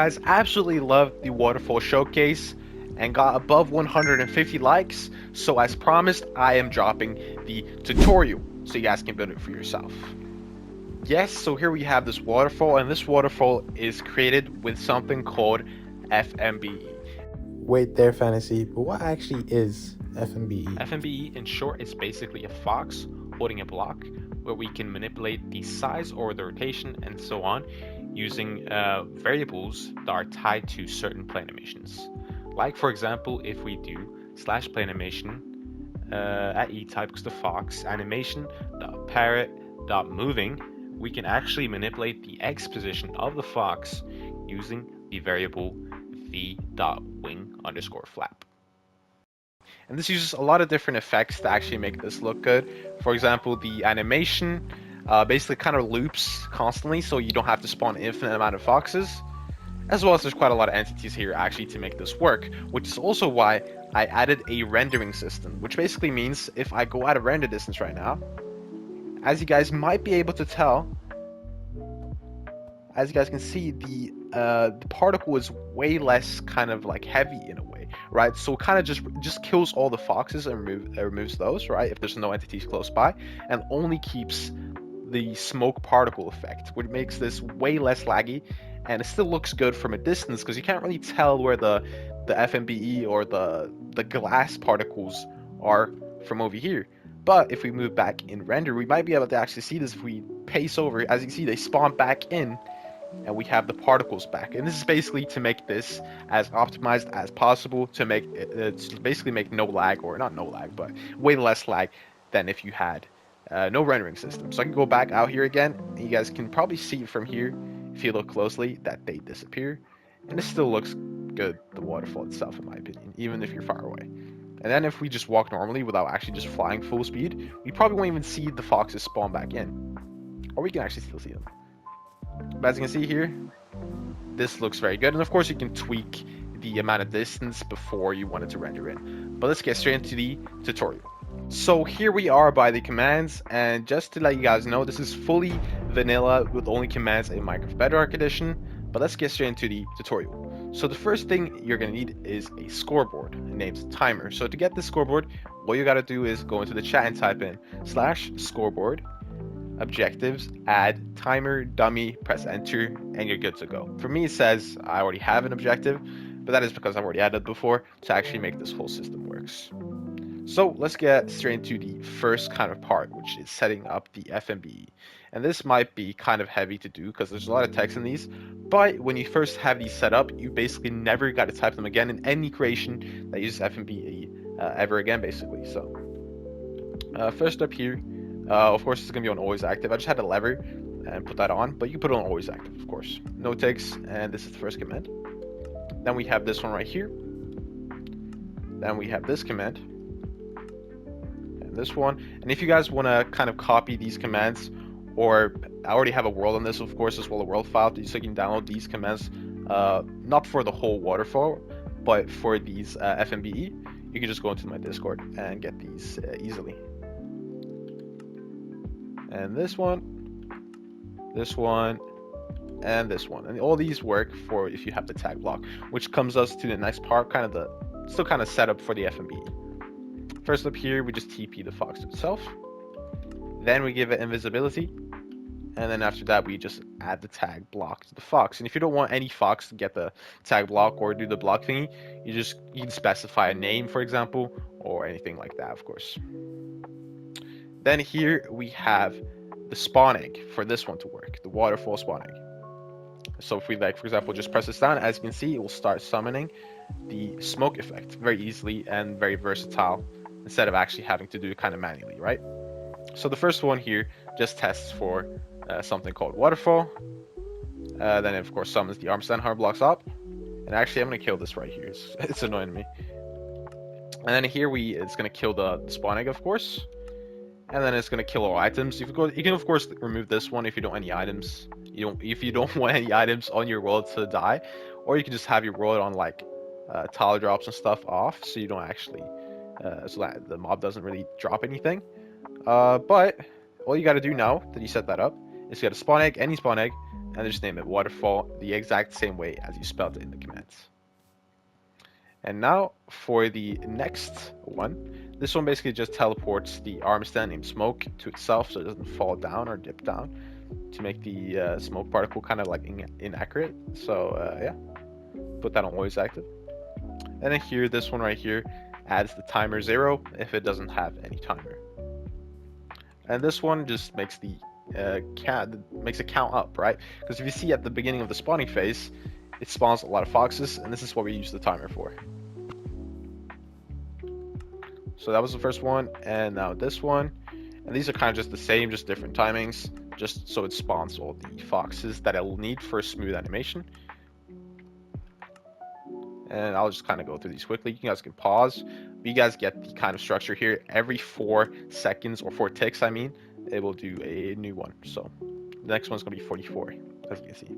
guys absolutely loved the Waterfall showcase and got above 150 likes, so as promised, I am dropping the tutorial so you guys can build it for yourself. Yes, so here we have this waterfall, and this waterfall is created with something called FMBE. Wait there, Fantasy, but what actually is FMBE? FMBE in short is basically a fox holding a block where we can manipulate the size or the rotation and so on using variables that are tied to certain play animations. Like for example, if we do slash play animation at e type equals the fox animation dot parrot dot moving, we can actually manipulate the x position of the fox using the variable v dot wing underscore flap. And this uses a lot of different effects to actually make this look good. For example, the animation basically kind of loops constantly, so you don't have to spawn an infinite amount of foxes. As well as there's quite a lot of entities here actually to make this work, which is also why I added a rendering system, which basically means if I go out of render distance right now, as you guys might be able to tell, as you guys can see, the particle is way less kind of like heavy in a way, right? So it kind of just kills all the foxes and removes those, right? If there's no entities close by, and only keeps the smoke particle effect, which makes this way less laggy, and it still looks good from a distance because you can't really tell where the FMBE or the glass particles are from over here. But if we move back in render, we might be able to actually see this if we pace over. As you can see, they spawn back in, and we have the particles back. And this is basically to make this as optimized as possible to make to basically make no lag, or not no lag, but way less lag than if you had no rendering system. So I can go back out here again. You guys can probably see from here, if you look closely, that they disappear. And it still looks good, the waterfall itself, in my opinion, even if you're far away. And then if we just walk normally without actually just flying full speed, we probably won't even see the foxes spawn back in. Or we can actually still see them. But as you can see here, this looks very good. And of course you can tweak the amount of distance before you want it to render in. But let's get straight into the tutorial. So here we are by the commands, and just to let you guys know, this is fully vanilla with only commands in Minecraft Bedrock Edition. But let's get straight into the tutorial. So the first thing you're going to need is a scoreboard named timer. So to get this scoreboard, what you got to do is go into the chat and type in /scoreboard objectives, add timer dummy, press enter, and you're good to go. For me, it says I already have an objective, but that is because I've already added it before to actually make this whole system works. So let's get straight into the first kind of part, which is setting up the FMBE. And this might be kind of heavy to do because there's a lot of text in these, but when you first have these set up, you basically never got to type them again in any creation that uses FMBE ever again, basically. So first up here, of course, it's going to be on always active. I just had a lever and put that on, but you can put it on always active, of course. No text, and this is the first command. Then we have this one right here. Then we have this command. And this one. And if you guys want to kind of copy these commands, or I already have a world on this, of course, as well, a world file, so you can download these commands, not for the whole waterfall, but for these FMBE, you can just go into my Discord and get these easily. And this one, and this one, and all these work for if you have the tag block, which comes us to the next part, kind of the still kind of setup for the FMBE. First up here, we just TP the fox itself, then we give it invisibility, and then after that we just add the tag block to the fox. And if you don't want any fox to get the tag block or do the block thingy, you can specify a name, for example, or anything like that, of course. Then here we have the spawn egg for this one to work, the waterfall spawn egg. So if we, like, for example, just press this down, as you can see, it will start summoning the smoke effect very easily and very versatile, instead of actually having to do it kind of manually, right? So the first one here just tests for something called waterfall. Then of course summons the arm stand hammer blocks up. And actually I'm going to kill this right here, it's annoying me. And then here it's going to kill the spawn egg, of course. And then it's going to kill all items. You can of course remove this one if you don't want any items. If you don't want any items on your world to die, or you can just have your world on like tile drops and stuff off, so you don't actually so that the mob doesn't really drop anything. But all you got to do now that you set that up is get a spawn egg, any spawn egg, and just name it Waterfall the exact same way as you spelled it in the commands. And now for the next one, this one basically just teleports the arm stand named Smoke to itself so it doesn't fall down or dip down to make the smoke particle kind of like inaccurate. So yeah, put that on always active. And then here, this one right here adds the timer 0 if it doesn't have any timer. And this one just makes the makes it count up, right? Because if you see at the beginning of the spawning phase, it spawns a lot of foxes, and this is what we use the timer for. So that was the first one, and now this one. And these are kind of just the same, just different timings, just so it spawns all the foxes that it'll need for a smooth animation. And I'll just kind of go through these quickly. You guys can pause, but you guys get the kind of structure here. Every 4 seconds, or 4 ticks, I mean, it will do a new one. So the next one's going to be 44, as you can see.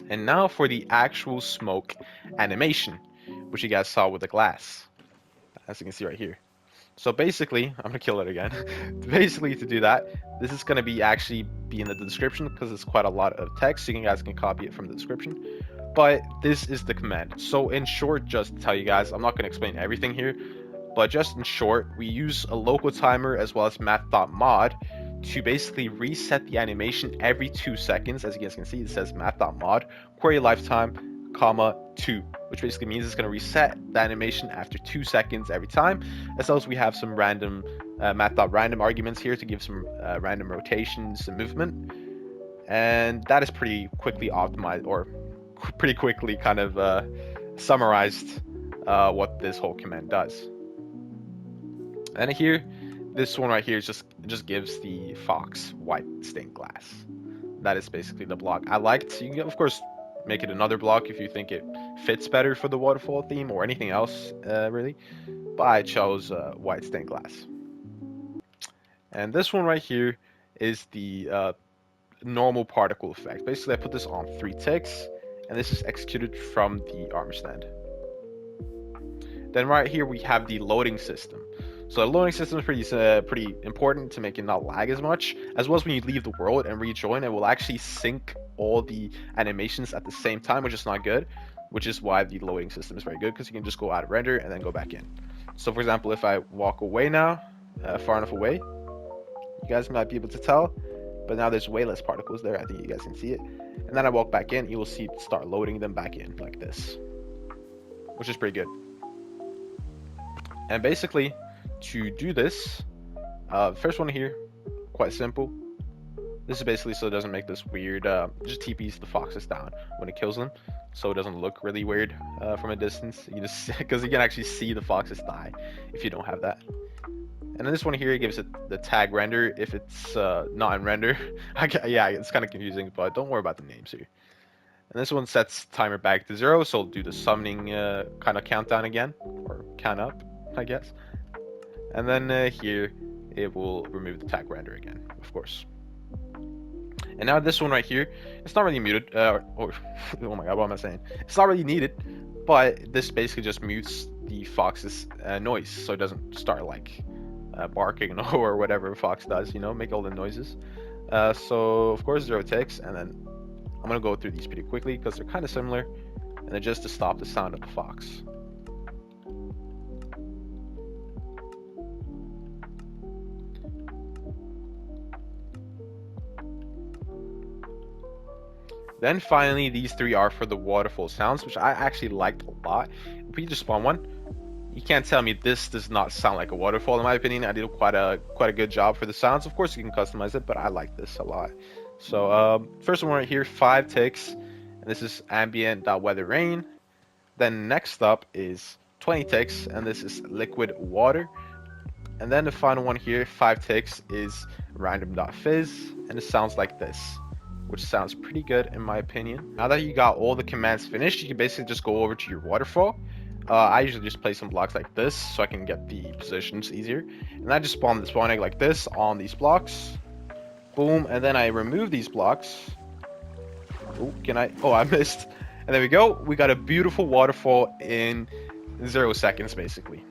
And now for the actual smoke animation, which you guys saw with the glass, as you can see right here. So basically, I'm going to kill it again. Basically, to do that, this is going to be actually be in the description because it's quite a lot of text. So you guys can copy it from the description. But this is the command. So in short, just to tell you guys, I'm not going to explain everything here, but just in short, we use a local timer as well as math.mod to basically reset the animation every 2 seconds. As you guys can see, it says math.mod query lifetime, comma 2, which basically means it's going to reset the animation after 2 seconds every time. As well as we have some random math.random arguments here to give some random rotations and movement. And that is pretty quickly optimized, or pretty quickly kind of summarized what this whole command does. And here, this one right here just gives the fox white stained glass. That is basically the block I liked. You can, of course, make it another block if you think it fits better for the waterfall theme or anything else, really. But I chose white stained glass. And this one right here is the normal particle effect. Basically, I put this on 3 ticks, and this is executed from the armor stand. Then right here we have the loading system. So the loading system is pretty important to make it not lag as much, as well as when you leave the world and rejoin, it will actually sync all the animations at the same time, which is not good, which is why the loading system is very good, because you can just go out of render and then go back in. So for example, if I walk away now, far enough away, you guys might be able to tell, but now there's way less particles there. I think you guys can see it. And then I walk back in, you will see it start loading them back in like this, which is pretty good. And basically, to do this, first one here, quite simple. This is basically so it doesn't make this weird, just TPs the foxes down when it kills them, so it doesn't look really weird from a distance. You just, because you can actually see the foxes die if you don't have that. And then this one here gives it the tag render if it's not in render. Yeah, it's kind of confusing, but don't worry about the names here. And this one sets timer back to 0, so it'll do the summoning kind of countdown again, or count up, I guess. And then here, it will remove the tag render again, of course. And now this one right here, it's not really muted, oh my god, what am I saying? It's not really needed, but this basically just mutes the fox's noise, so it doesn't start like barking or whatever a fox does, you know, make all the noises. So of course 0 ticks, and then I'm gonna go through these pretty quickly because they're kind of similar, and they're just to stop the sound of the fox. Then finally, these 3 are for the waterfall sounds, which I actually liked a lot. If we just spawn one, you can't tell me this does not sound like a waterfall. In my opinion, I did quite a good job for the sounds. Of course, you can customize it, but I like this a lot. So first one right here, 5 ticks, and this is ambient.weather rain. Then next up is 20 ticks, and this is liquid water. And then the final one here, 5 ticks, is random.fizz, and it sounds like this, which sounds pretty good in my opinion. Now that you got all the commands finished, you can basically just go over to your waterfall. I usually just place some blocks like this so I can get the positions easier. And I just spawn the spawn egg like this on these blocks. Boom, and then I remove these blocks. Oh, can I? Oh, I missed. And there we go. We got a beautiful waterfall in 0 seconds, basically.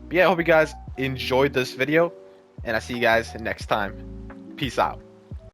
But yeah, I hope you guys enjoyed this video, and I'll see you guys next time. Peace out.